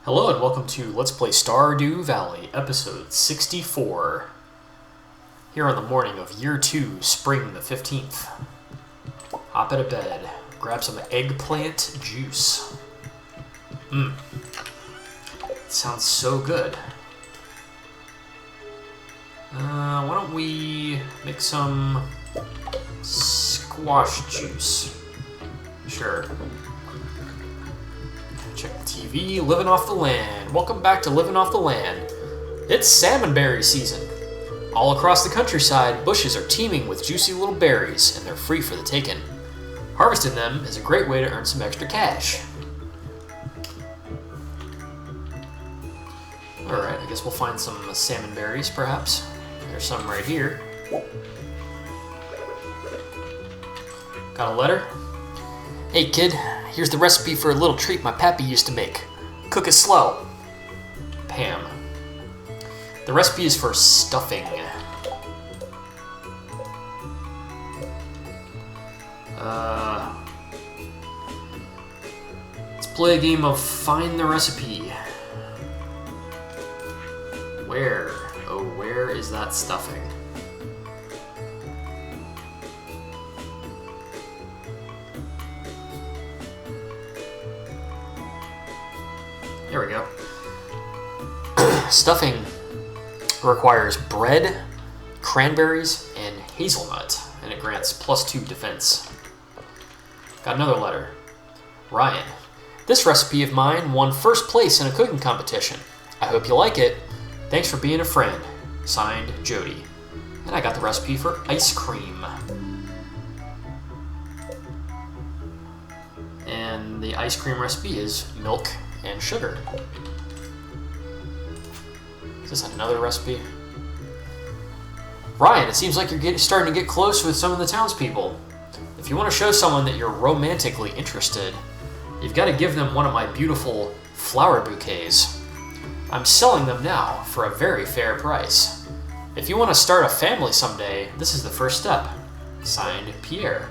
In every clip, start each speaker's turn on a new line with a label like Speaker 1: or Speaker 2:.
Speaker 1: Hello and welcome to Let's Play Stardew Valley, episode 64. Here on the morning of year 2, spring the 15th. Hop out of bed, grab some eggplant juice. It sounds so good. Why don't we make some squash juice? Sure. Check the TV, living off the land. Welcome back to Living Off the Land. It's salmonberry season. All across the countryside, bushes are teeming with juicy little berries, and they're free for the taking. Harvesting them is a great way to earn some extra cash. Alright, I guess we'll find some salmon berries, perhaps. There's some right here. Got a letter? Hey kid, here's the recipe for a little treat my pappy used to make. Cook it slow. Pam. The recipe is for stuffing. Let's play a game of Find the Recipe. Where? Oh, where is that stuffing? There we go. Stuffing requires bread, cranberries, and hazelnut, and it grants +2 defense. Got another letter. Ryan, this recipe of mine won first place in a cooking competition. I hope you like it. Thanks for being a friend. Signed, Jody. And I got the recipe for ice cream. And the ice cream recipe is milk and sugar. Is this another recipe? Ryan, it seems like you're starting to get close with some of the townspeople. If you want to show someone that you're romantically interested, you've got to give them one of my beautiful flower bouquets. I'm selling them now for a very fair price. If you want to start a family someday, this is the first step. Signed, Pierre.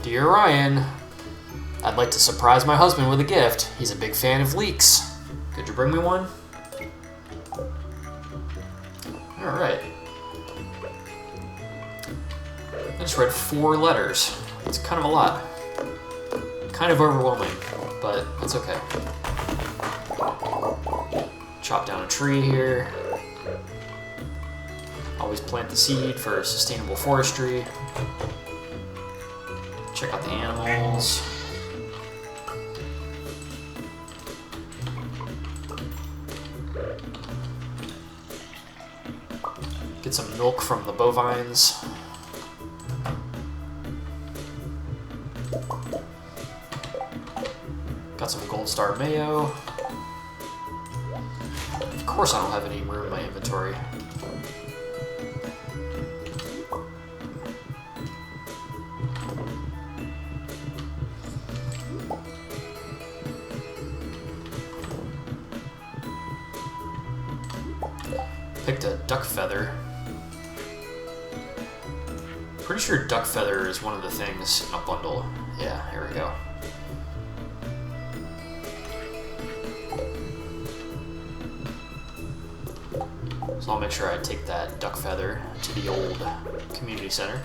Speaker 1: Dear Ryan, I'd like to surprise my husband with a gift. He's a big fan of leeks. Could you bring me one? Alright. I just read 4 letters. It's kind of a lot. Kind of overwhelming, but that's okay. Chop down a tree here. Always plant the seed for sustainable forestry. Check out the animals. Get some milk from the bovines. Got some Gold Star mayo. Of course I don't have any room in my inventory. Picked a duck feather. Pretty sure duck feather is one of the things in a bundle. Yeah, here we go. So I'll make sure I take that duck feather to the old community center.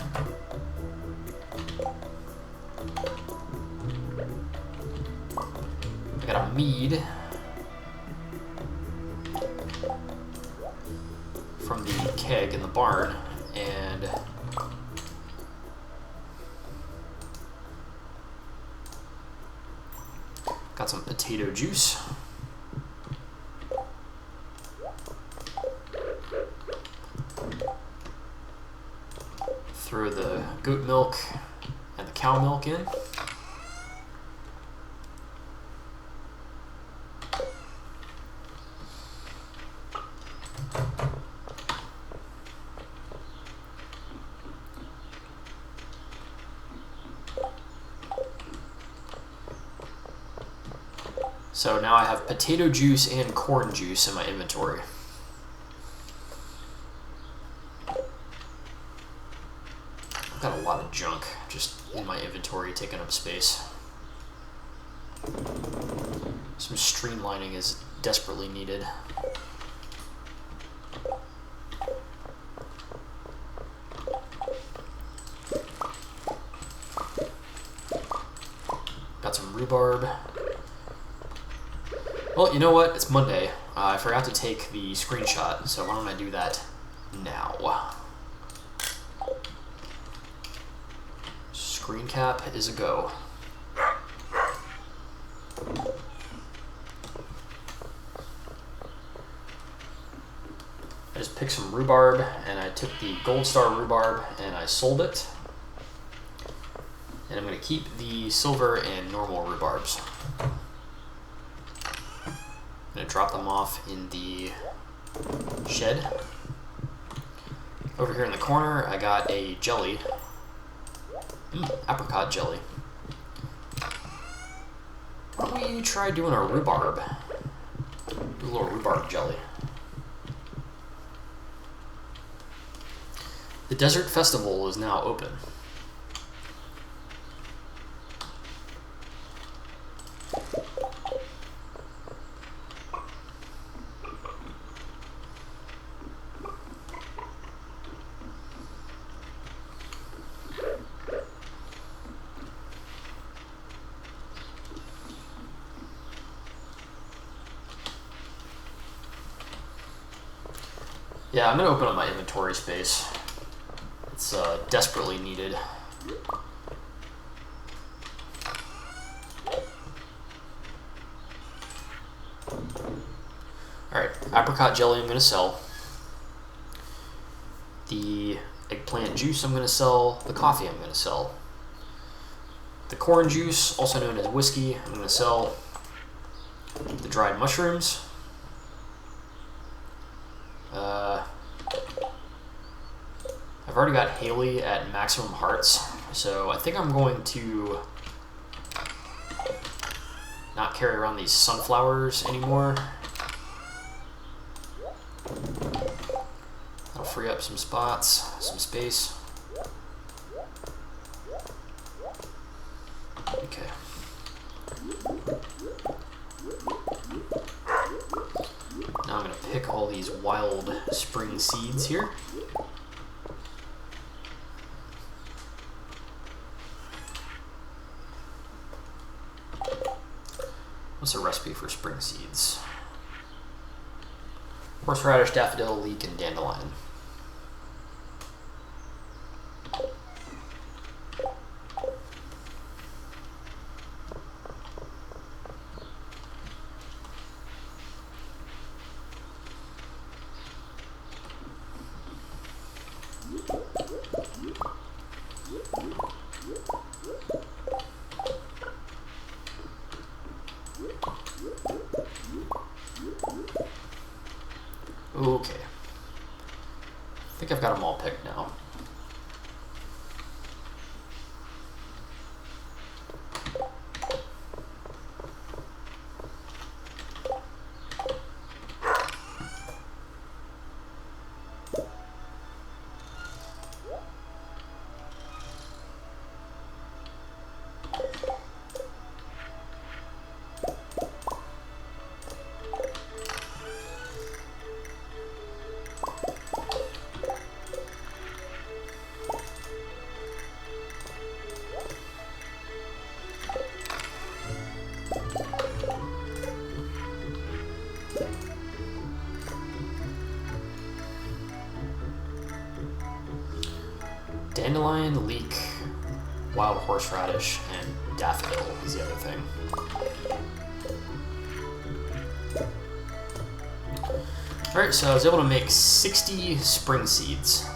Speaker 1: I got a mead from the keg in the barn, and got some potato juice. Throw the goat milk and the cow milk in. So now I have potato juice and corn juice in my inventory. I've got a lot of junk just in my inventory taking up space. Some streamlining is desperately needed. Got some rhubarb. Well, you know what? It's Monday. I forgot to take the screenshot, so why don't I do that now? Screen cap is a go. I just picked some rhubarb, and I took the Gold Star rhubarb and I sold it. And I'm going to keep the silver and normal rhubarbs. I'm going to drop them off in the shed. Over here in the corner, I got a jelly. Apricot jelly. Why don't we try doing a rhubarb? Do a little rhubarb jelly. The Desert Festival is now open. Yeah, I'm going to open up my inventory space. It's desperately needed. Alright, apricot jelly I'm going to sell. The eggplant juice I'm going to sell. The coffee I'm going to sell. The corn juice, also known as whiskey, I'm going to sell. The dried mushrooms. I've already got Haley at maximum hearts, so I think I'm going to not carry around these sunflowers anymore. That'll free up some spots, some space. Okay. Now I'm going to pick all these wild spring seeds here. What's a recipe for spring seeds? Horseradish, daffodil, leek, and dandelion. Okay. I think I've got them all picked now. Dandelion, leek, wild horseradish, and daffodil is the other thing. Alright, so I was able to make 60 spring seeds.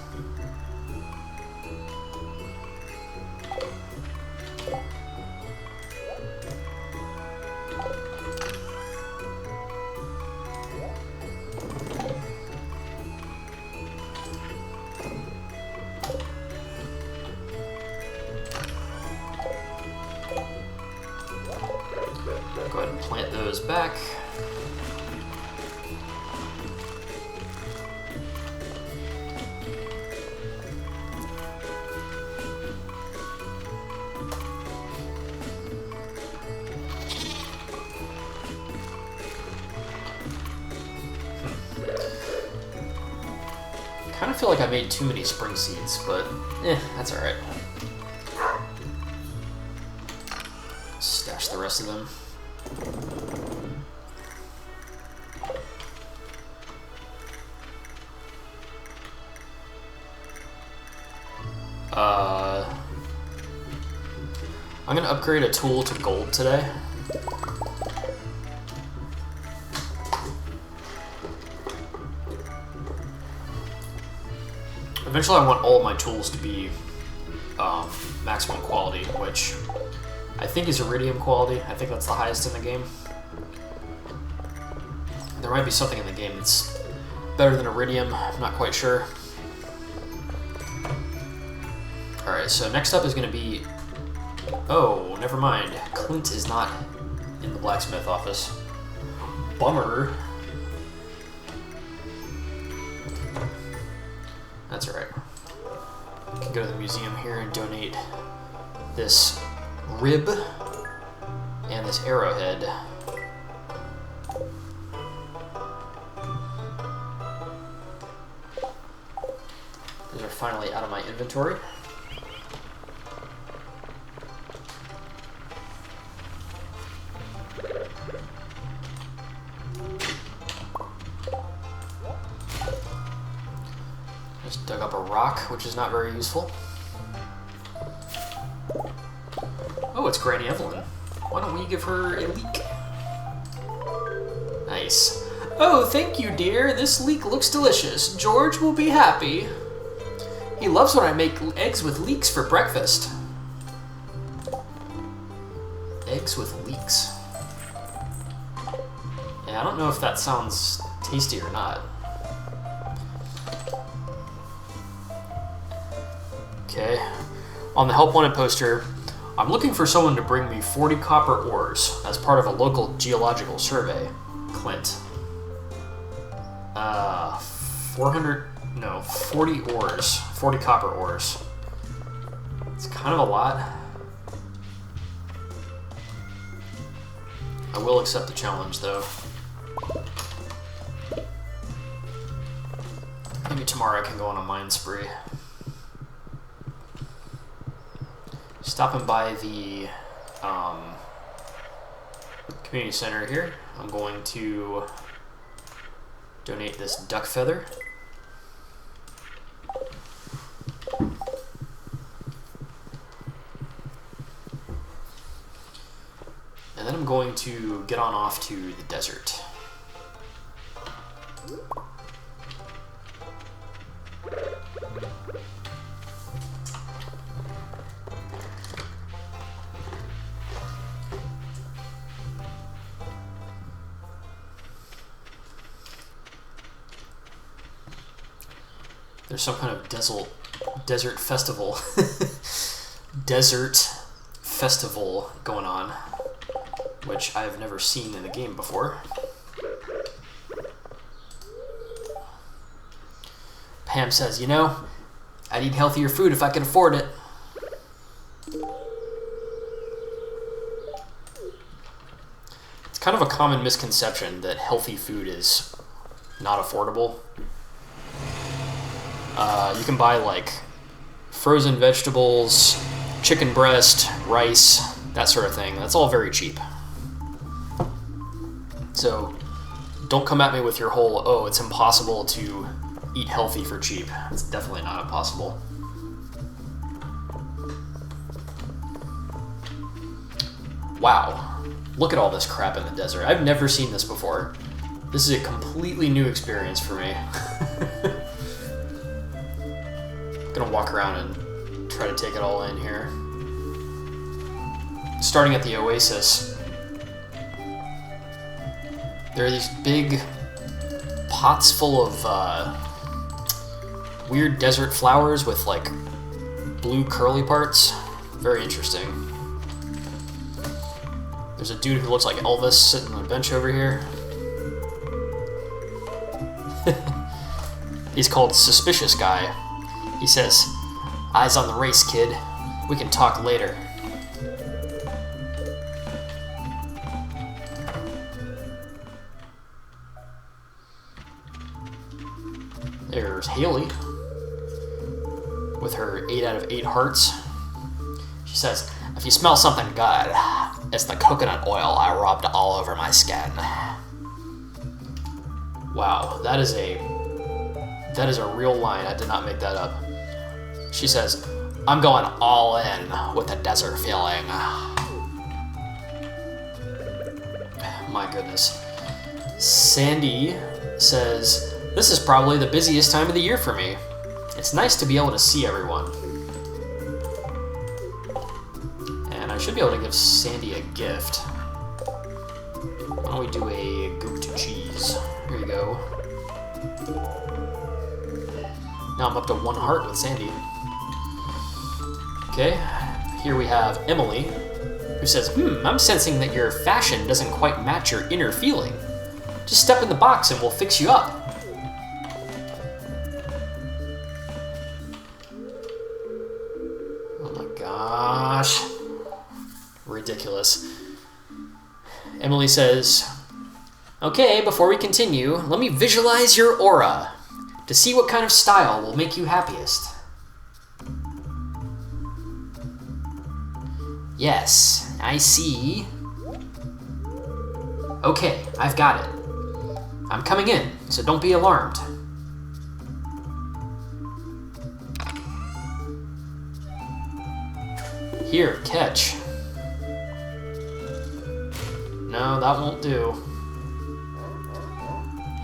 Speaker 1: Go ahead and plant those back. kind of feel like I made too many spring seeds, but that's alright. Stash the rest of them. I'm gonna upgrade a tool to gold today. Eventually I want all my tools to be maximum quality, which I think is iridium quality. I think that's the highest in the game. There might be something in the game that's better than iridium, I'm not quite sure. Alright, so next up is going to be... Oh, never mind. Clint is not in the blacksmith office. Bummer. That's alright. I can go to the museum here and donate this rib and this arrowhead. These are finally out of my inventory. Just dug up a rock, which is not very useful. Oh, it's Granny Evelyn. Why don't we give her a leek? Nice. Oh, thank you, dear. This leek looks delicious. George will be happy. He loves when I make eggs with leeks for breakfast. Eggs with leeks. Yeah, I don't know if that sounds tasty or not. Okay. On the Help Wanted poster, I'm looking for someone to bring me 40 copper ores as part of a local geological survey. Clint. 40 ores. 40 copper ores. It's kind of a lot. I will accept the challenge, though. Maybe tomorrow I can go on a mine spree. Stopping by the community center here, I'm going to donate this duck feather. And then I'm going to get on off to the desert. There's some kind of desert festival. Desert festival going on, which I've never seen in a game before. Pam says, you know, I'd eat healthier food if I could afford it. It's kind of a common misconception that healthy food is not affordable. You can buy like frozen vegetables, chicken breast, rice, that sort of thing. That's all very cheap. So don't come at me with your whole, oh, it's impossible to eat healthy for cheap. It's definitely not impossible. Wow, look at all this crap in the desert. I've never seen this before. This is a completely new experience for me. Gonna walk around and try to take it all in here. Starting at the oasis, there are these big pots full of weird desert flowers with like blue curly parts. Very interesting. There's a dude who looks like Elvis sitting on a bench over here. He's called Suspicious Guy. He says, eyes on the race, kid. We can talk later. There's Haley. with her 8 out of 8 hearts. She says, if you smell something good, it's the coconut oil I rubbed all over my skin. Wow, that is a real line. I did not make that up. She says, I'm going all in with the desert feeling. My goodness. Sandy says, this is probably the busiest time of the year for me. It's nice to be able to see everyone. And I should be able to give Sandy a gift. Why don't we do a goat cheese? Here you go. Now I'm up to 1 heart with Sandy. Okay, here we have Emily, who says, I'm sensing that your fashion doesn't quite match your inner feeling. Just step in the box and we'll fix you up. Oh my gosh. Ridiculous. Emily says, okay, before we continue, let me visualize your aura to see what kind of style will make you happiest. Yes, I see. Okay, I've got it. I'm coming in, so don't be alarmed. Here, catch. No, that won't do.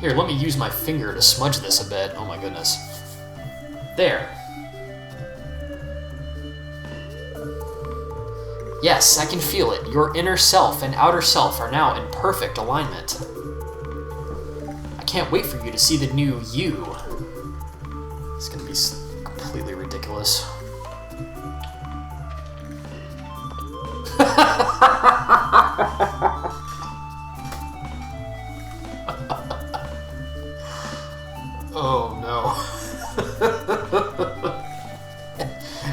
Speaker 1: Here, let me use my finger to smudge this a bit. Oh my goodness. There. Yes, I can feel it. Your inner self and outer self are now in perfect alignment. I can't wait for you to see the new you. It's gonna be completely ridiculous. Oh no.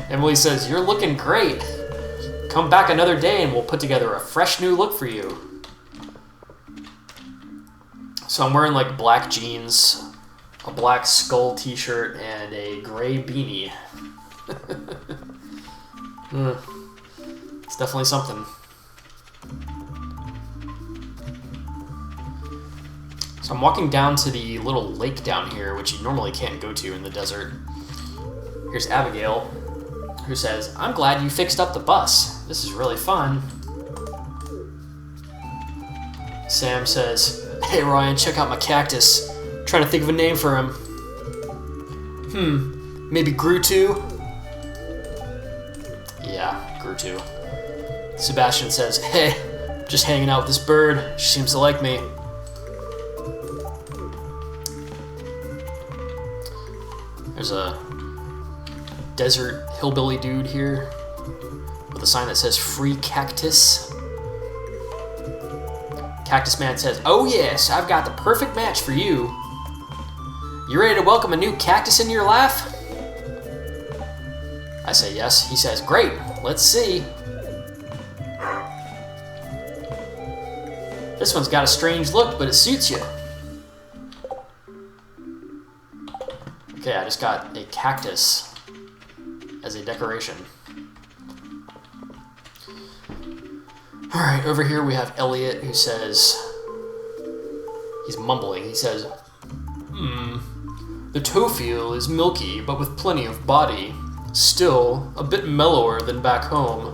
Speaker 1: Emily says, you're looking great. Come back another day and we'll put together a fresh new look for you. So I'm wearing like black jeans, a black skull t-shirt, and a gray beanie. It's definitely something. So I'm walking down to the little lake down here, which you normally can't go to in the desert. Here's Abigail, who says, I'm glad you fixed up the bus. This is really fun. Sam says, hey Ryan, check out my cactus. Trying to think of a name for him. Maybe Grutu? Yeah, Grutu. Sebastian says, hey, just hanging out with this bird. She seems to like me. There's a desert hillbilly dude here with a sign that says free cactus. Cactus Man says, oh yes, I've got the perfect match for you. You ready to welcome a new cactus into your life? I say yes. He says, great, let's see. This one's got a strange look, but it suits you. Okay, I just got a cactus as a decoration. Alright, over here we have Elliot, who says, he's mumbling, he says, the tofu is milky, but with plenty of body. Still, a bit mellower than back home.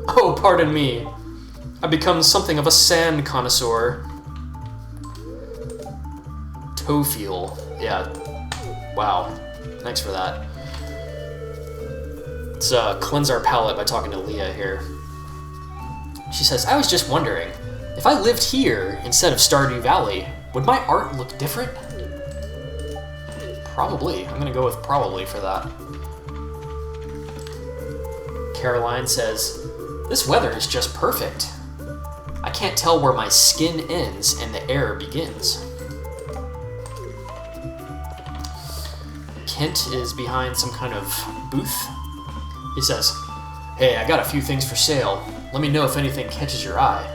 Speaker 1: Oh, pardon me. I've become something of a sand connoisseur. Tofu. Yeah. Wow. Thanks for that. Let's cleanse our palate by talking to Leah here. She says, I was just wondering, if I lived here instead of Stardew Valley, would my art look different? Probably. I'm gonna go with probably for that. Caroline says, this weather is just perfect. I can't tell where my skin ends and the air begins. Kent is behind some kind of booth. He says, hey, I got a few things for sale. Let me know if anything catches your eye.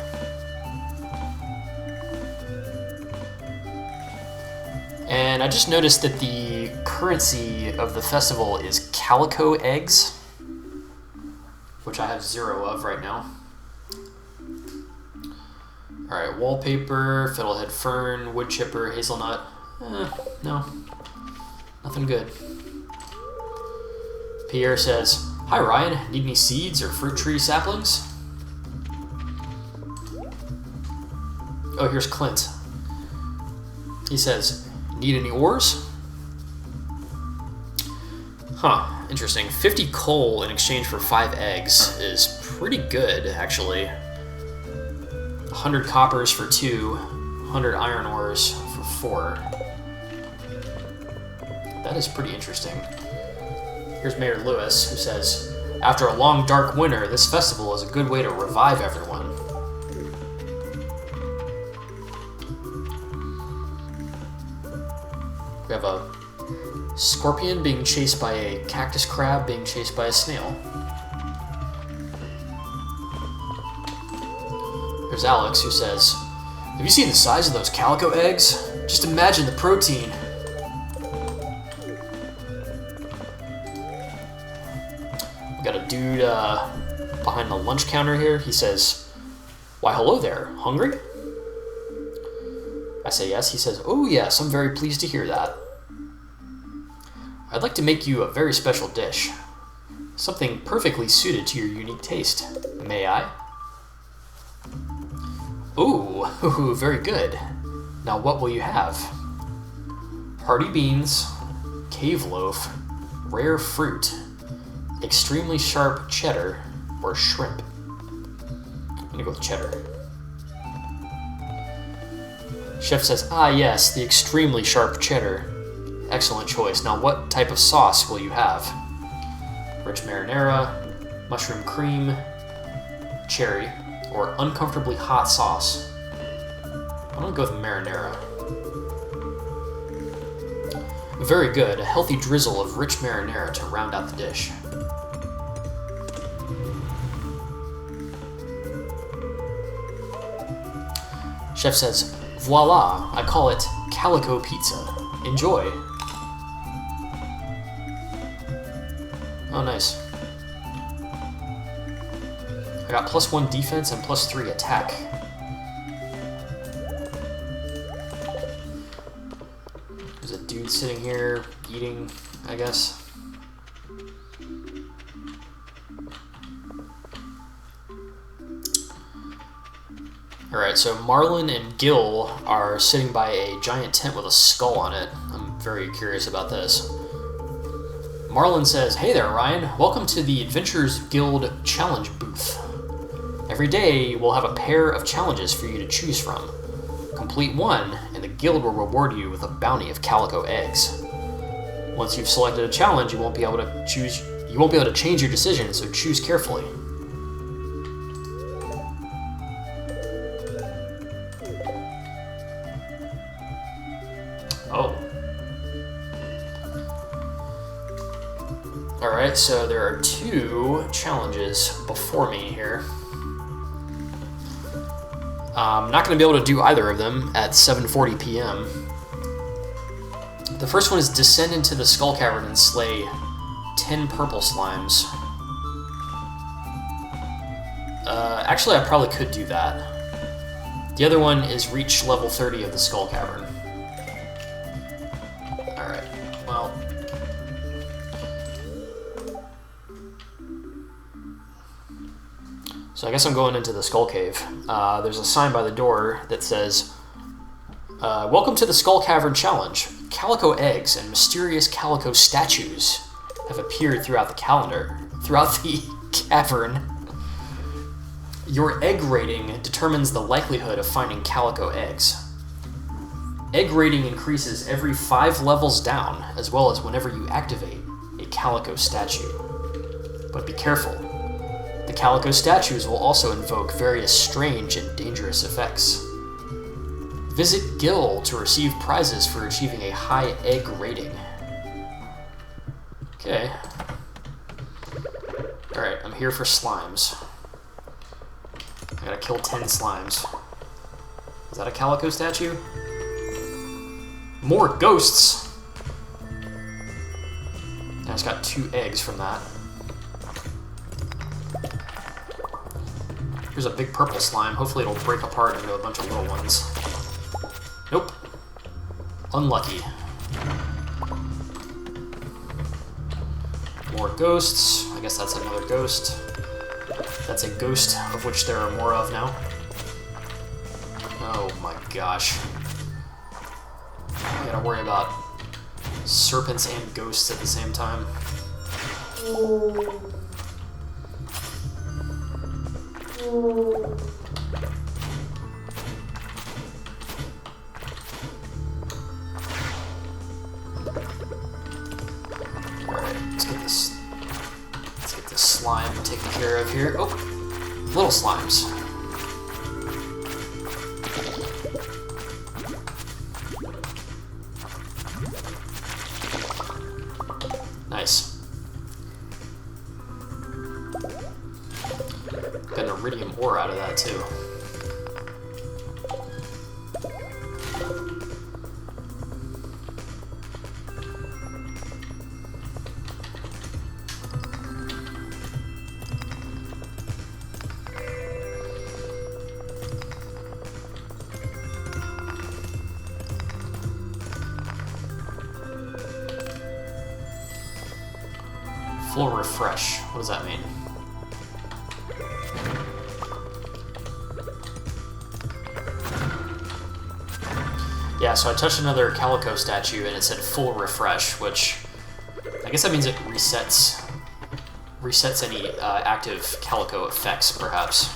Speaker 1: And I just noticed that the currency of the festival is calico eggs, which I have 0 of right now. Alright, wallpaper, fiddlehead fern, wood chipper, hazelnut. No. Nothing good. Pierre says, "Hi Ryan, need any seeds or fruit tree saplings?" Oh, here's Clint. He says, "Need any ores?" Huh, interesting. 50 coal in exchange for 5 eggs is pretty good, actually. 100 coppers for 2, 100 iron ores for 4. That is pretty interesting. Here's Mayor Lewis, who says, "After a long, dark winter, this festival is a good way to revive everyone." We have a scorpion being chased by a cactus crab being chased by a snail. There's Alex, who says, "Have you seen the size of those calico eggs? Just imagine the protein." We got a dude behind the lunch counter here. He says, "Why, hello there. Hungry?" I say yes. He says, "Oh yes, I'm very pleased to hear that. I'd like to make you a very special dish. Something perfectly suited to your unique taste. May I?" "Ooh, very good. Now what will you have?" "Hearty beans, cave loaf, rare fruit, extremely sharp cheddar, or shrimp." I'm gonna go with cheddar. Chef says, "Ah yes, the extremely sharp cheddar. Excellent choice. Now what type of sauce will you have?" "Rich marinara, mushroom cream, cherry, or uncomfortably hot sauce." I'm gonna go with marinara. Very good. A healthy drizzle of rich marinara to round out the dish. Chef says, "Voila, I call it calico pizza. Enjoy." Oh, nice. I got +1 defense and +3 attack. There's a dude sitting here eating, I guess. Alright, so Marlin and Gil are sitting by a giant tent with a skull on it. I'm very curious about this. Marlin says, "Hey there, Ryan. Welcome to the Adventurers Guild Challenge booth. Every day, we'll have a pair of challenges for you to choose from. Complete one, and the guild will reward you with a bounty of calico eggs. Once you've selected a challenge, you won't be able to change your decision, so choose carefully." Oh. Alright, so there are 2 challenges before me here. I'm not going to be able to do either of them at 7:40 p.m. The first one is descend into the skull cavern and slay 10 purple slimes. Actually, I probably could do that. The other one is reach level 30 of the skull cavern. Alright, well... So I guess I'm going into the Skull Cave. There's a sign by the door that says, "Welcome to the Skull Cavern Challenge. Calico eggs and mysterious calico statues have appeared throughout the cavern. Your egg rating determines the likelihood of finding calico eggs. Egg rating increases every 5 levels down, as well as whenever you activate a calico statue. But be careful. The calico statues will also invoke various strange and dangerous effects. Visit Gil to receive prizes for achieving a high egg rating." Okay. Alright, I'm here for slimes. I gotta kill 10 slimes. Is that a calico statue? More ghosts! I just got 2 eggs from that. Here's a big purple slime. Hopefully it'll break apart into a bunch of little ones. Nope. Unlucky. More ghosts. I guess that's another ghost. That's a ghost of which there are more of now. Oh my gosh. I gotta worry about serpents and ghosts at the same time. Alright, let's get this slime taken care of here. Oh, little slimes. Nice. Got an iridium ore out of that too. Full refresh. What does that mean? Yeah, so I touched another Calico statue and it said full refresh, which I guess that means it resets any active Calico effects, perhaps.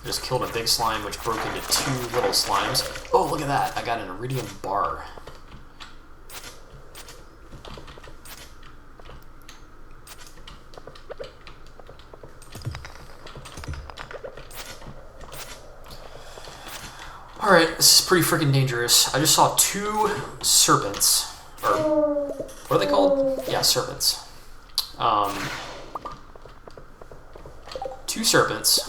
Speaker 1: Just killed a big slime, which broke into 2 little slimes. Oh, look at that! I got an iridium bar. Alright, this is pretty freaking dangerous. I just saw 2 serpents. Or, what are they called? Yeah, serpents. 2 serpents.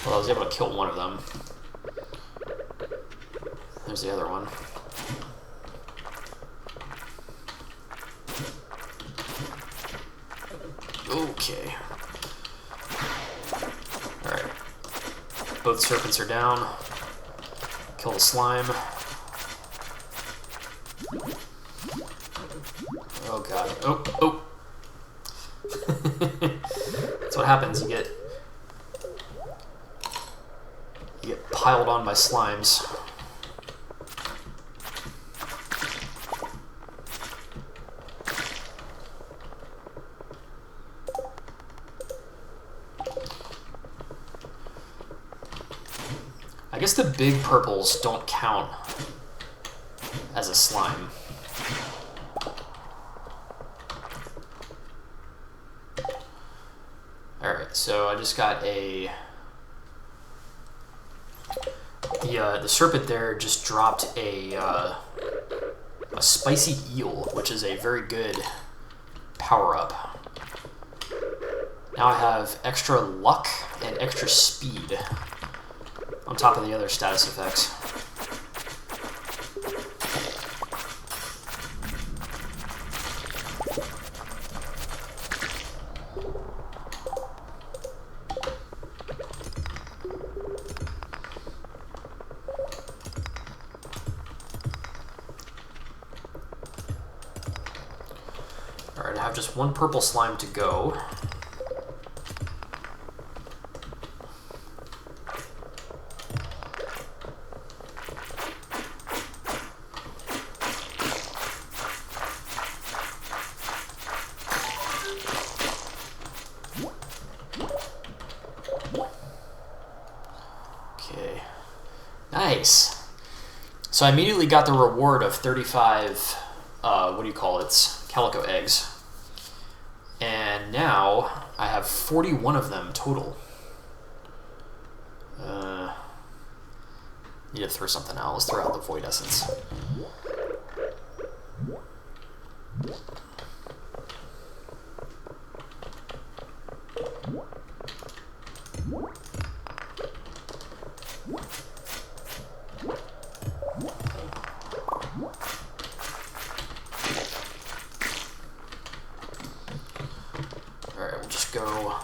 Speaker 1: Well, I was able to kill one of them. There's the other one. Okay. Alright. Both serpents are down. Kill the slime. Oh god. Oh, oh! That's what happens. You get piled on by slimes. I guess the big purples don't count as a slime. Alright, so I just got a... The serpent there just dropped a spicy eel, which is a very good power-up. Now I have extra luck and extra speed on top of the other status effects. Alright, I have just 1 purple slime to go. Okay. Nice. So I immediately got the reward of 35, what do you call it? Calico eggs. And now I have 41 of them total. Need to throw something out. Let's throw out the Void Essence. just go...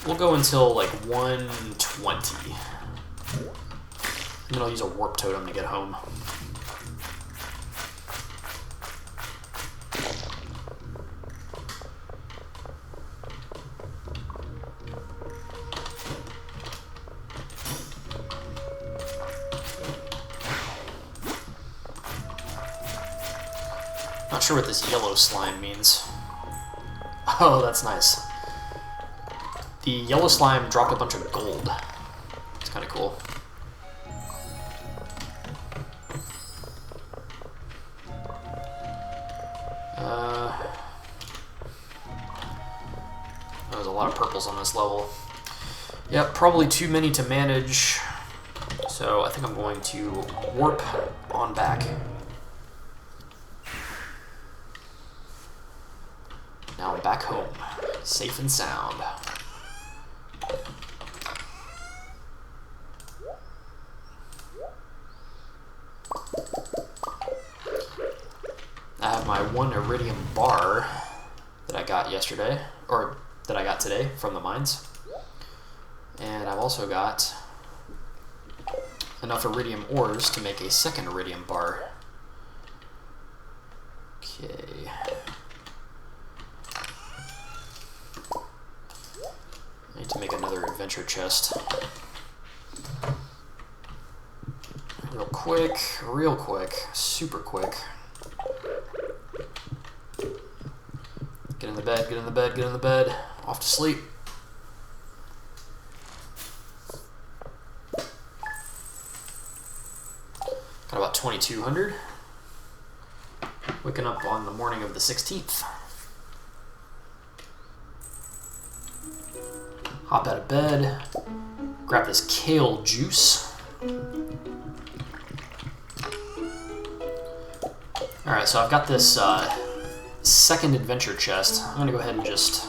Speaker 1: We'll go until like 120. And then I'll use a warp totem to get home. Not sure what this yellow slime means. Oh, that's nice. The yellow slime dropped a bunch of gold. It's kind of cool. There's a lot of purples on this level. Yep, probably too many to manage. So I think I'm going to warp on back. Now I'm back home, safe and sound. I have my 1 iridium bar that I got yesterday, or that I got today from the mines. And I've also got enough iridium ores to make a 2nd iridium bar. Okay. I need to make another adventure chest. Real quick, super quick. Get in the bed, get in the bed, get in the bed. Off to sleep. Got about 2,200. Waking up on the morning of the 16th. Hop out of bed. Grab this kale juice. Alright, so I've got this 2nd adventure chest. I'm going to go ahead and just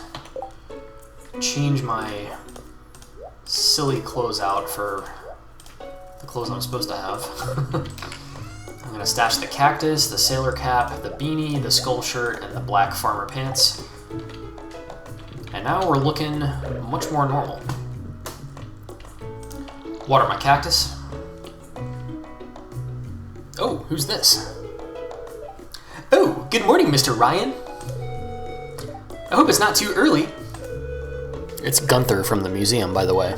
Speaker 1: change my silly clothes out for the clothes I'm supposed to have. I'm going to stash the cactus, the sailor cap, the beanie, the skull shirt, and the black farmer pants. And now we're looking much more normal. Water my cactus. Oh, who's this? Oh, good morning, Mr. Ryan. I hope it's not too early. It's Gunther from the museum, by the way.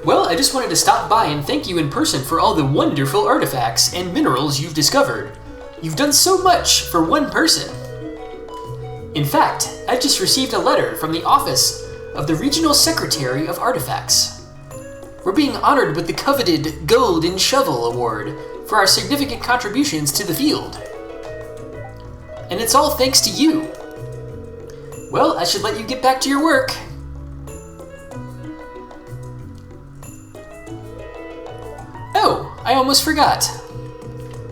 Speaker 1: Well, I just wanted to stop by and thank you in person for all the wonderful artifacts and minerals you've discovered. You've done so much for one person. In fact, I've just received a letter from the office of the Regional Secretary of Artifacts. We're being honored with the coveted Golden Shovel Award for our significant contributions to the field. And it's all thanks to you. Well, I should let you get back to your work. Oh, I almost forgot.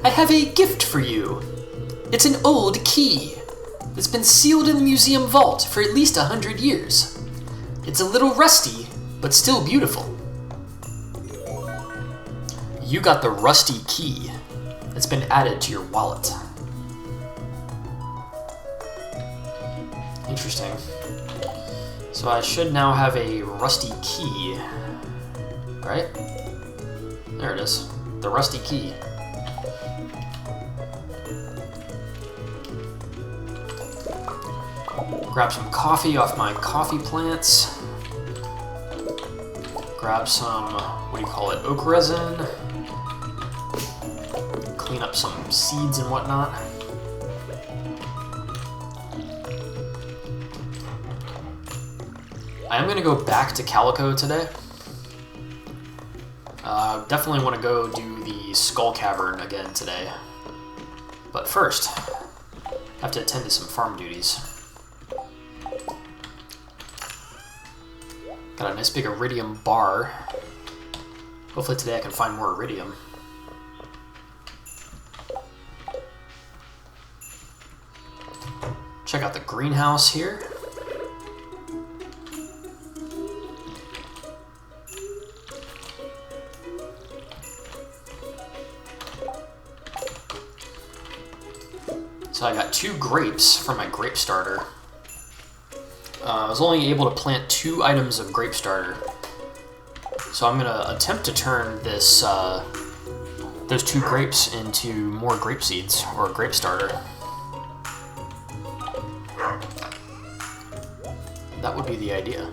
Speaker 1: I have a gift for you. It's an old key. It's been sealed in the museum vault for at least 100 years. It's a little rusty, but still beautiful. You got the rusty key. It's been added to your wallet. Interesting. So I should now have a rusty key, right? There it is, the rusty key. Grab some coffee off my coffee plants. Grab some, what do you call it, oak resin. Clean up some seeds and whatnot. I am going to go back to Calico today. Definitely want to go do the Skull Cavern again today. But first, I have to attend to some farm duties. Got a nice big iridium bar. Hopefully today I can find more iridium. Check out the greenhouse here. So I got 2 grapes from my grape starter. I was only able to plant 2 items of grape starter. So I'm going to attempt to turn this those 2 grapes into more grape seeds, or grape starter. That would be the idea.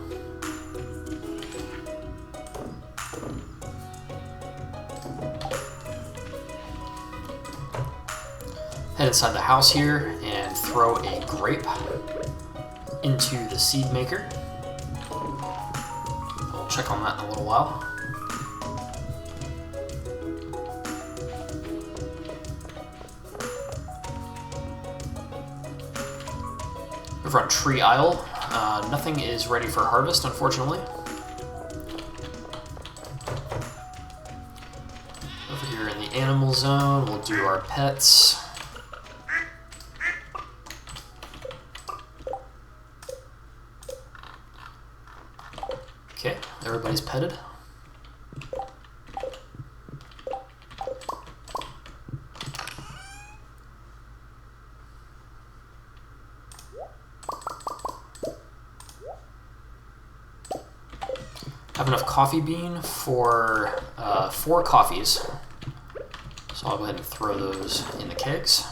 Speaker 1: Head inside the house here and throw a grape into the seed maker. We'll check on that in a little while. Over on Tree Isle, nothing is ready for harvest, unfortunately. Over here in the animal zone, we'll do our pets. Okay, everybody's petted. Have enough coffee bean for 4 coffees. So I'll go ahead and throw those in the kegs.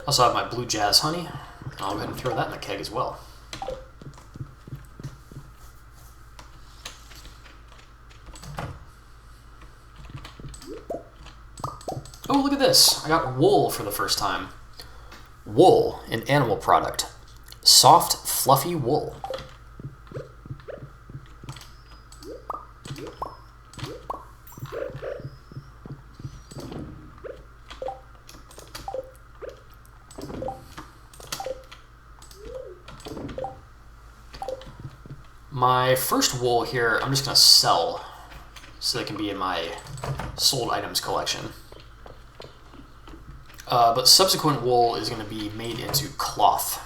Speaker 1: Also have my blue jazz honey, and I'll go ahead and throw that in the keg as well. Oh, look at this. I got wool for the first time. Wool, an animal product. Soft, fluffy wool. My first wool here, I'm just going to sell so they can be in my sold items collection. But subsequent wool is going to be made into cloth.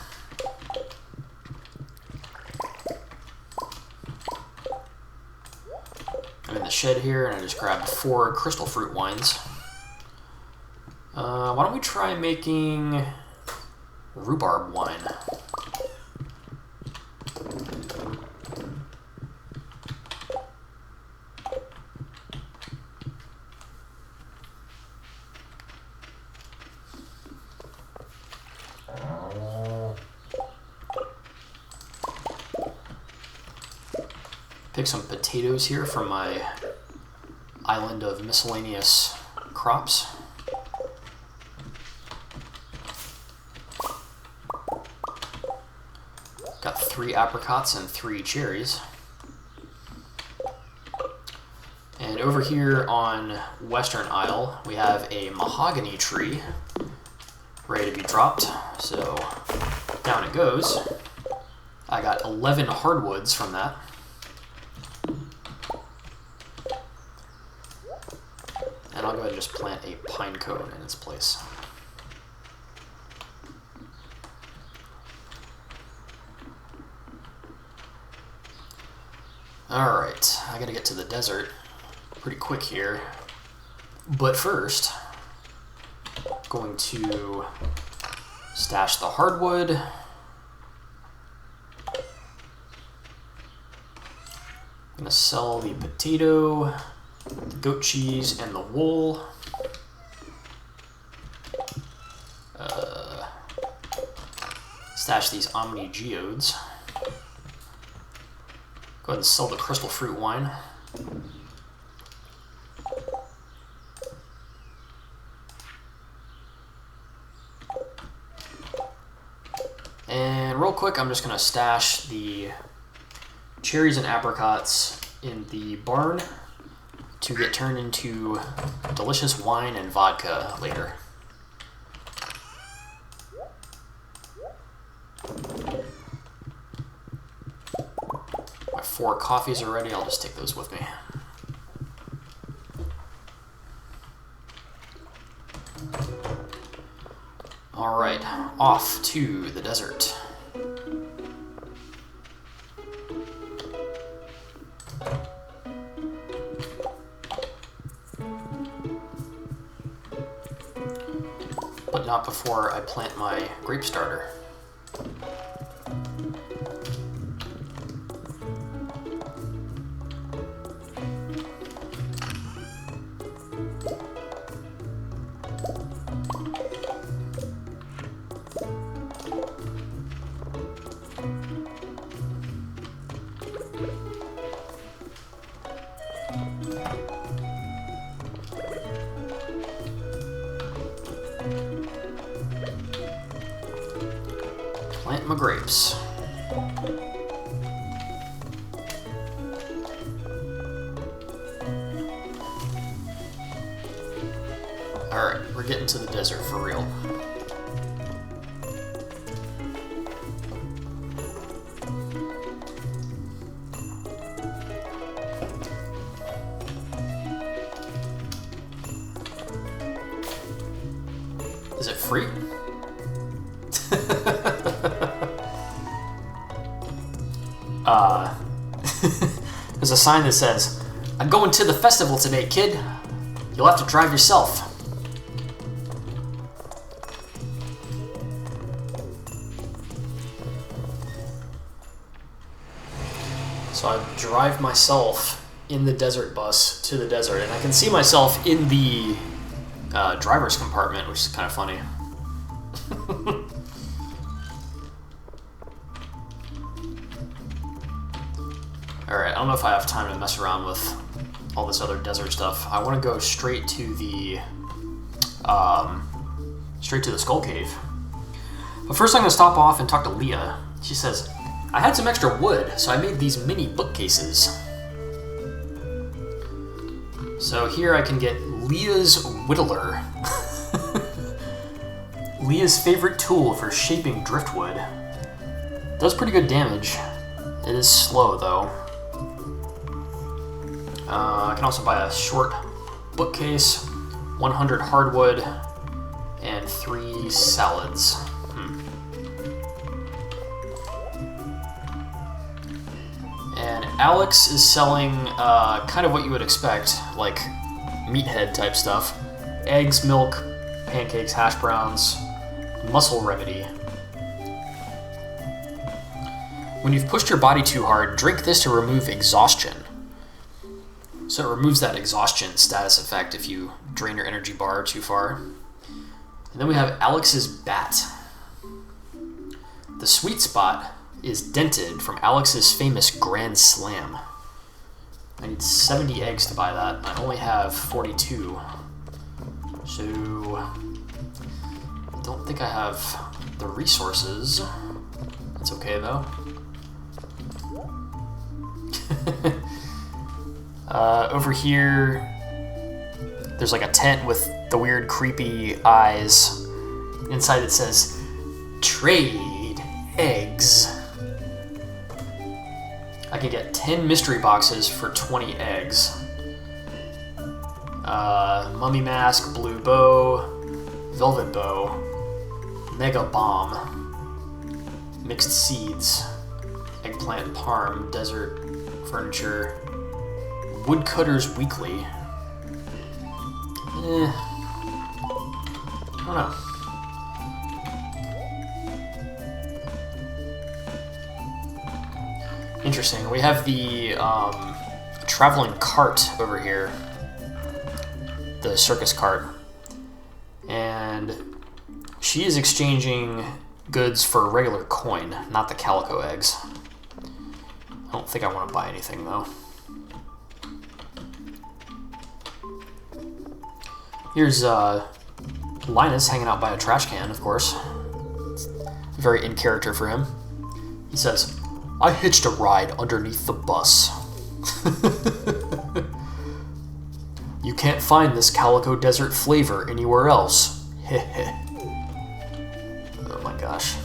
Speaker 1: I'm in the shed here and I just grabbed 4 crystal fruit wines. Why don't we try making rhubarb wine? Pick some potatoes here from my island of miscellaneous crops. Got 3 apricots and 3 cherries. And over here on Western Isle, we have a mahogany tree ready to be dropped. So down it goes. I got 11 hardwoods from that. And I'll go ahead and just plant a pine cone in its place. Alright, I gotta get to the desert pretty quick here. But first, I'm going to stash the hardwood. I'm gonna sell the potato, the goat cheese, and the wool. Stash these Omni Geodes. Go ahead and sell the crystal fruit wine. And real quick, I'm just going to stash the cherries and apricots in the barn to get turned into delicious wine and vodka later. My 4 coffees are ready, I'll just take those with me. Alright, off to the desert. but not before I plant my grape starter. Plant my grapes. Alright, we're getting to the desert for real. Is it free? There's a sign that says, "I'm going to the festival today, kid. You'll have to drive yourself." So I drive myself in the desert bus to the desert, and I can see myself in the driver's compartment, which is kind of funny. Alright, I don't know if I have time to mess around with all this other desert stuff. I want to go straight to the Skull Cave. But first I'm going to stop off and talk to Leah. She says, "I had some extra wood, so I made these mini bookcases." So here I can get Leah's Whittler. Leah's favorite tool for shaping driftwood. Does pretty good damage. It is slow though. I can also buy a short bookcase, 100 hardwood, and 3 salads. And Alex is selling kind of what you would expect, like meathead type stuff. Eggs, milk, pancakes, hash browns, muscle remedy. When you've pushed your body too hard, drink this to remove exhaustion. So it removes that exhaustion status effect if you drain your energy bar too far. And then we have Alex's Bat. The sweet spot is dented from Alex's famous Grand Slam. I need 70 eggs to buy that. I only have 42. So I don't think I have the resources. That's okay though. Over here, there's like a tent with the weird creepy eyes. Inside it says, "Trade eggs." I can get 10 mystery boxes for 20 eggs. Mummy mask, blue bow, velvet bow, mega bomb, mixed seeds, eggplant parm, desert furniture, woodcutters weekly. I don't know. Interesting. We have the traveling cart over here, the circus cart, and she is exchanging goods for regular coin, not the calico eggs. I don't think I want to buy anything though. Here's Linus hanging out by a trash can, of course. It's very in character for him. He says, "I hitched a ride underneath the bus." "You can't find this calico desert flavor anywhere else." Oh my gosh.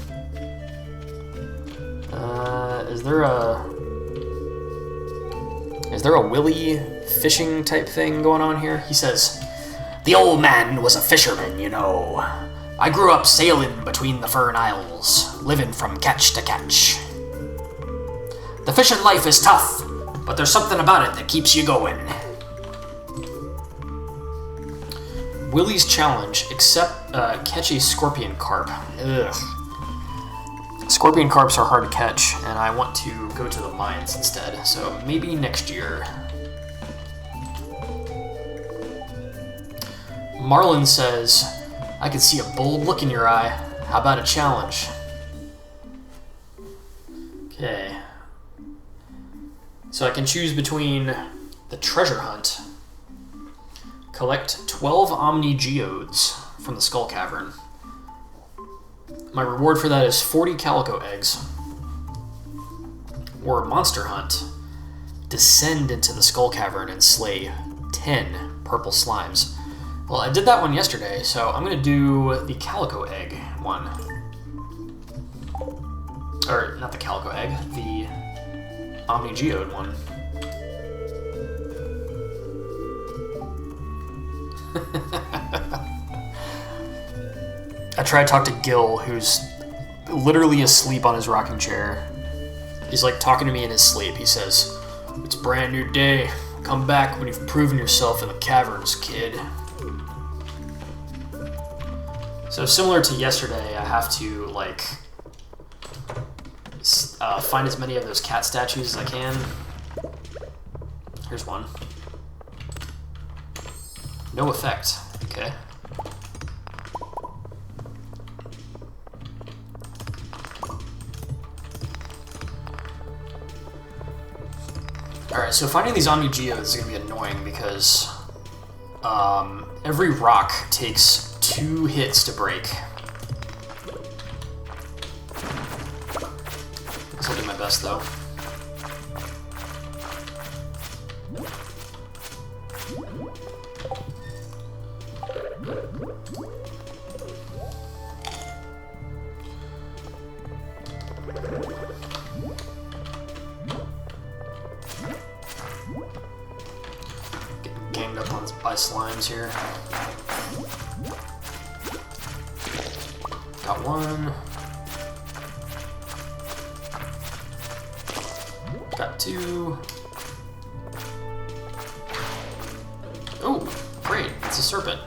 Speaker 1: Is there a Willy fishing type thing going on here? He says, "The old man was a fisherman, you know. I grew up sailing between the Fern Isles, living from catch to catch. The fishing life is tough, but there's something about it that keeps you going." Willie's challenge, except catch a scorpion carp. Ugh. Scorpion carps are hard to catch, and I want to go to the mines instead, so maybe next year. Marlon says, I can see a bold look in your eye. How about a challenge? Okay. So I can choose between the treasure hunt, collect 12 Omni Geodes from the Skull Cavern. My reward for that is 40 calico eggs. Or monster hunt, descend into the Skull Cavern and slay 10 purple slimes. Well, I did that one yesterday, so I'm going to do the calico egg one. Or, not the calico egg, the Omni Geode one. I tried to talk to Gil, who's literally asleep on his rocking chair. He's like talking to me in his sleep. He says, "It's a brand new day. Come back when you've proven yourself in the caverns, kid." So similar to yesterday, I have to like find as many of those cat statues as I can. Here's one. No effect. Okay. Alright, so finding these Omni Geodes is going to be annoying because every rock takes 2 hits to break. I'll do my best though. Getting ganged up on by slimes here. Got one. Got 2. Oh, great. It's a serpent.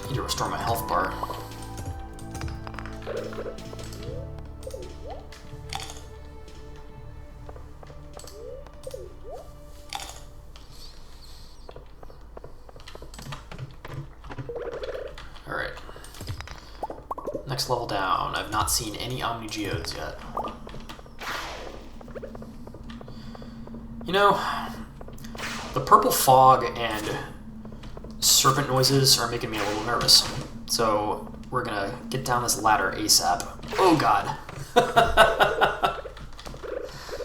Speaker 1: Need to restore my health bar. Alright. Next level down. I've not seen any Omni Geodes yet. You know, the purple fog and serpent noises are making me a little nervous. So we're gonna get down this ladder ASAP. Oh god.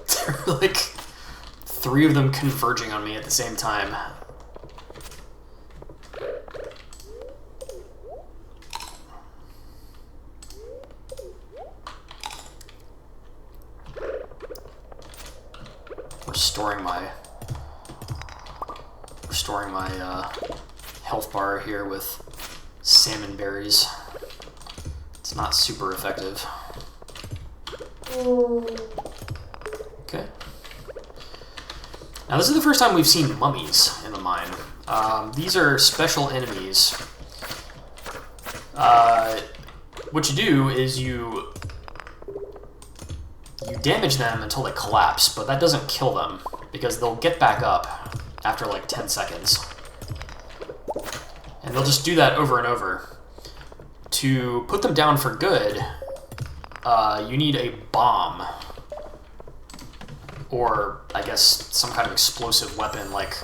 Speaker 1: There are like 3 of them converging on me at the same time. Restoring my health bar here with salmon berries. It's not super effective. Okay. Now this is the first time we've seen mummies in the mine. These are special enemies. What you do is you damage them until they collapse, but that doesn't kill them because they'll get back up after like 10 seconds. And they'll just do that over and over. To put them down for good, you need a bomb. Or, I guess, some kind of explosive weapon like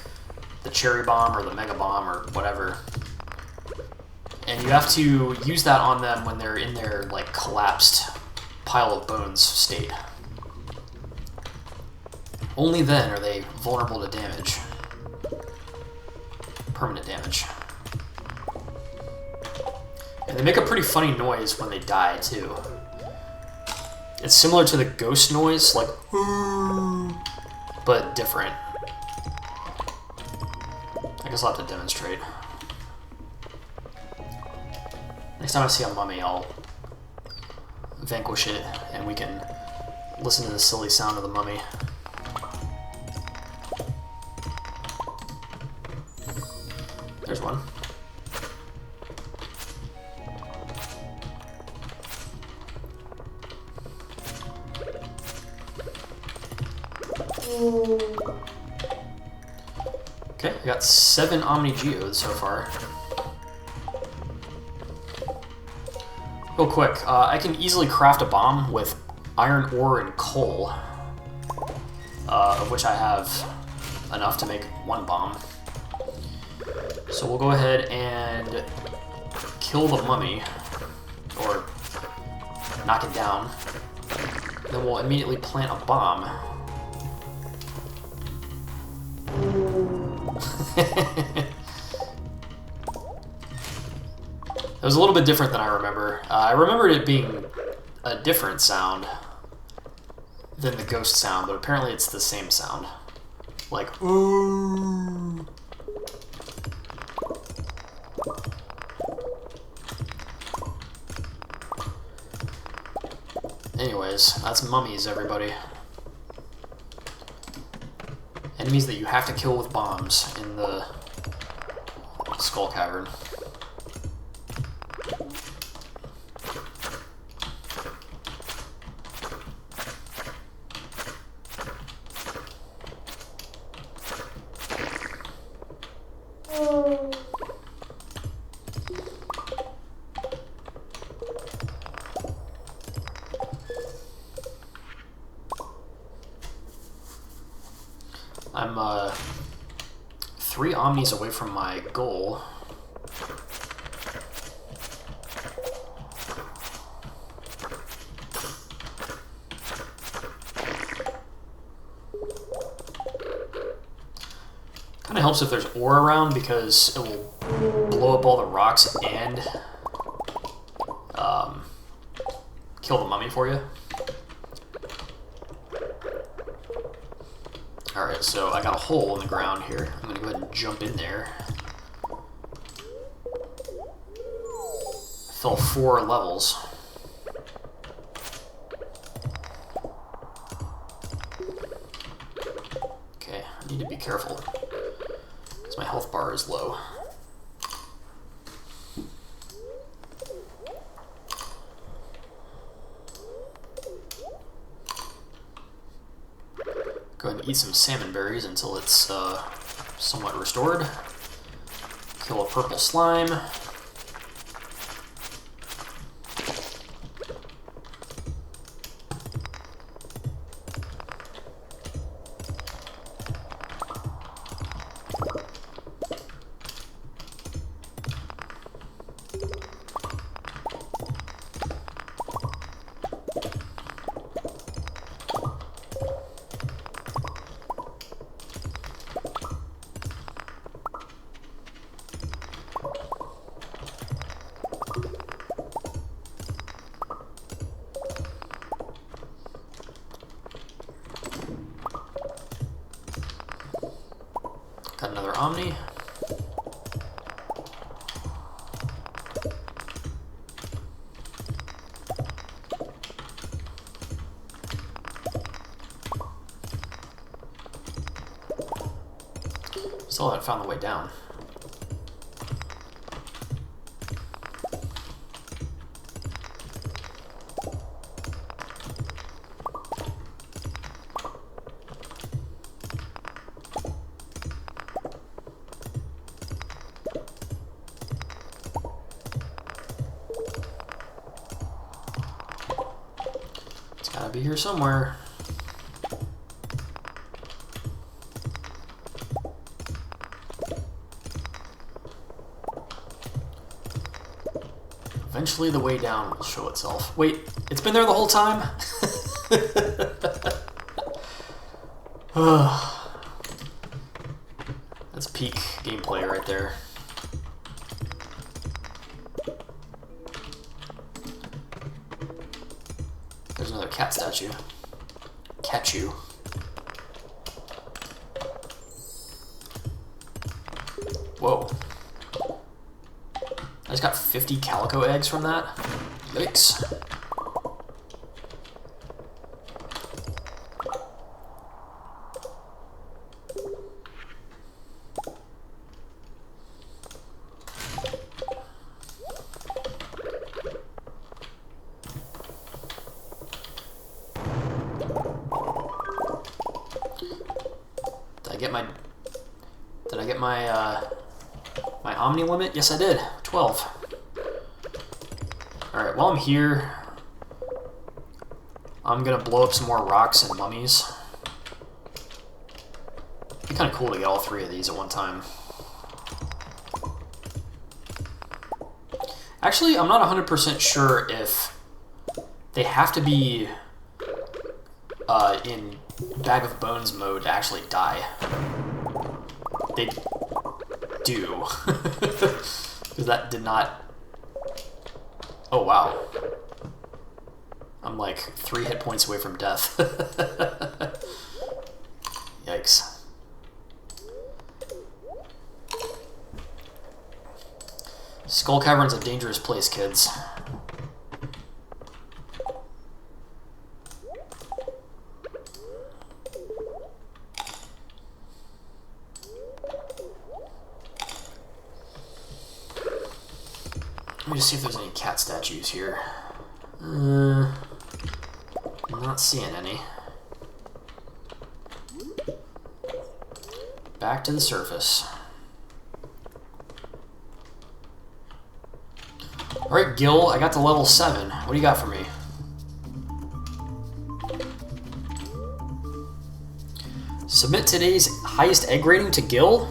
Speaker 1: the cherry bomb or the mega bomb or whatever. And you have to use that on them when they're in their like collapsed pile of bones state. Only then are they vulnerable to damage. Permanent damage. And they make a pretty funny noise when they die, too. It's similar to the ghost noise, like, but different. I guess I'll have to demonstrate. Next time I see a mummy, I'll vanquish it, and we can listen to the silly sound of the mummy. There's one. Okay, we got 7 Omni Geodes so far. Real quick, I can easily craft a bomb with iron ore and coal, of which I have enough to make 1 bomb. So we'll go ahead and kill the mummy, or knock it down. Then we'll immediately plant a bomb. It was a little bit different than I remember. I remembered it being a different sound than the ghost sound, but apparently it's the same sound. Like, ooh. Anyways, that's mummies, everybody. Enemies that you have to kill with bombs in the Skull Cavern. I'm 3 Omnis away from my goal. Kind of helps if there's ore around because it will blow up all the rocks and kill the mummy for you. Alright, so I got a hole in the ground here. I'm going to go ahead and jump in there. Fell 4 levels. Okay, I need to be careful because my health bar is low. Go ahead and eat some salmon berries until it's somewhat restored. Kill a purple slime. Got another Omni. Still haven't found the way down. Gotta be here somewhere. Eventually the way down will show itself. Wait, it's been there the whole time? That's peak gameplay right there. There's another cat statue. Catch you. Whoa. I just got 50 calico eggs from that? Yikes. Did I get my my Omni limit? Yes, I did. 12. Alright, while I'm here, I'm gonna blow up some more rocks and mummies. It'd be kind of cool to get all 3 of these at one time. Actually, I'm not 100% sure if they have to be in Bag of Bones mode to actually die. They do. Because that did not... Oh, wow. I'm like 3 hit points away from death. Yikes. Skull Cavern's a dangerous place, kids. Let me just see if there's any cat statues here. I'm not seeing any. Back to the surface. Alright, Gil, I got to level 7. What do you got for me? Submit today's highest egg rating to Gil?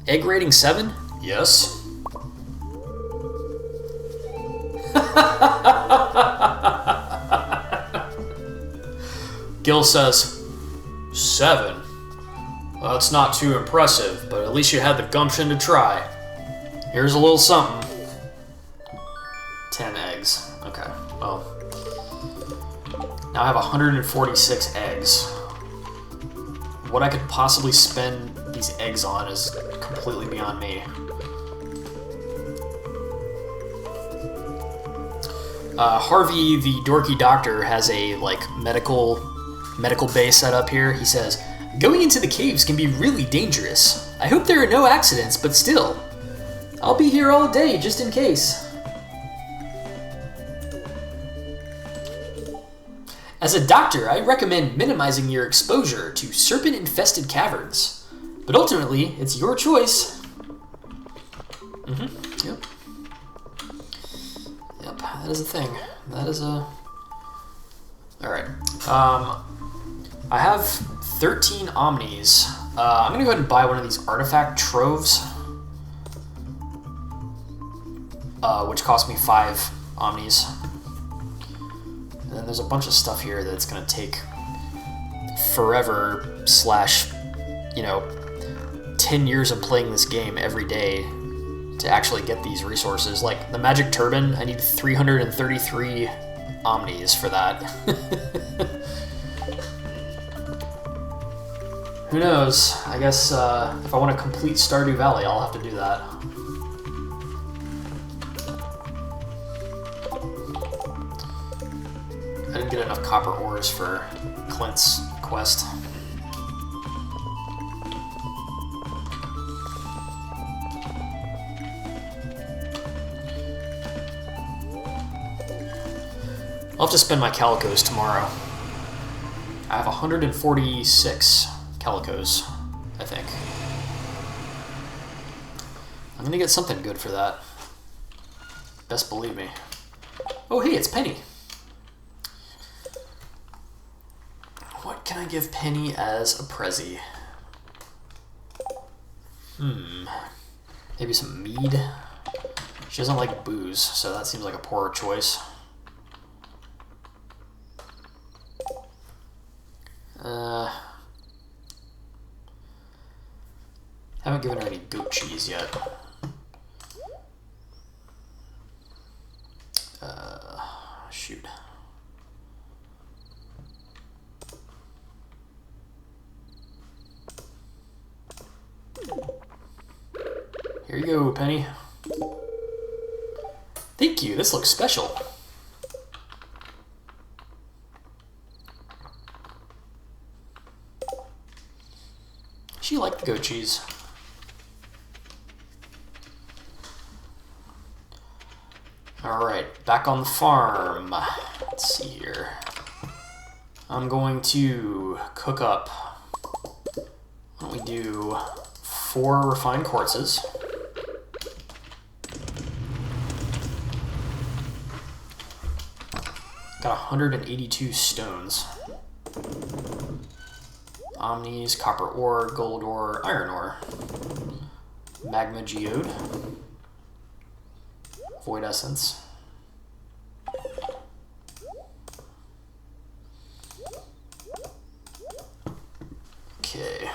Speaker 1: Egg rating 7? Yes. Gil says, 7. Well, that's not too impressive, but at least you had the gumption to try. Here's a little something. 10 eggs. Okay, well. Now I have 146 eggs. What I could possibly spend these eggs on is completely beyond me. Harvey, the dorky doctor, has a medical bay set up here. He says, going into the caves can be really dangerous. I hope there are no accidents, but still. I'll be here all day just in case. As a doctor, I recommend minimizing your exposure to serpent-infested caverns. But ultimately, it's your choice. Yep. Yep, that is a thing. That is a... Alright. I have 13 Omnis. I'm gonna go ahead and buy one of these artifact troves. Which cost me 5 Omnis. And then there's a bunch of stuff here that's gonna take forever / 10 years of playing this game every day to actually get these resources. Like the magic turban, I need 333 Omnis for that. Who knows? I guess if I want to complete Stardew Valley, I'll have to do that. I didn't get enough copper ores for Clint's quest. I'll have to spend my calicos tomorrow. I have 146 calicos, I think. I'm gonna get something good for that. Best believe me. Oh, hey, it's Penny. What can I give Penny as a prezi? Maybe some mead? She doesn't like booze, so that seems like a poor choice. Haven't given her any goat cheese yet. Shoot. Here you go, Penny. Thank you, this looks special. She liked the goat cheese. Alright, back on the farm. Let's see here. I'm going to cook up, why don't we do 4 refined quartzes. Got 182 stones. Omnis, copper ore, gold ore, iron ore. Magma geode. Void essence. Okay.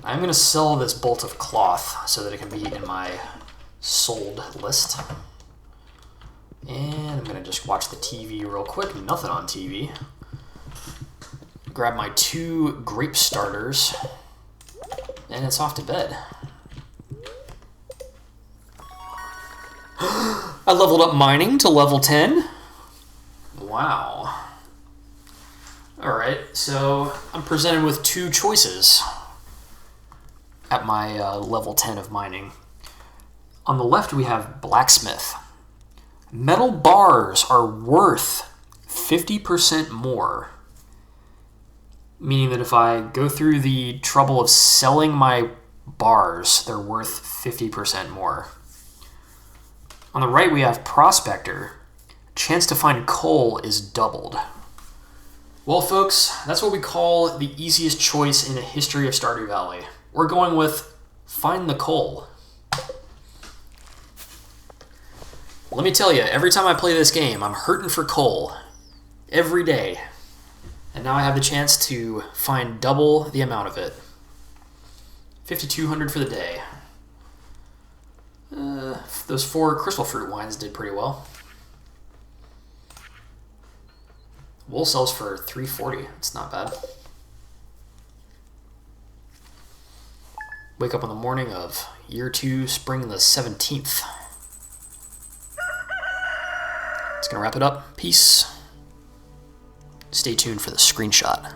Speaker 1: I'm going to sell this bolt of cloth so that it can be in my sold list. And I'm going to just watch the TV real quick. Nothing on TV. Grab my 2 grape starters. And it's off to bed. I leveled up mining to level 10. Wow. Alright, so I'm presented with 2 choices at my level 10 of mining. On the left we have blacksmith. Metal bars are worth 50% more. Meaning that if I go through the trouble of selling my bars, they're worth 50% more. On the right we have prospector. Chance to find coal is doubled. Well, folks, that's what we call the easiest choice in the history of Stardew Valley. We're going with find the coal. Let me tell you, every time I play this game, I'm hurting for coal. Every day. And now I have the chance to find double the amount of it. 5,200 for the day. Those 4 crystal fruit wines did pretty well. Wool sells for 340. It's not bad. Wake up on the morning of year 2, spring the 17th. It's gonna wrap it up. Peace. Stay tuned for the screenshot.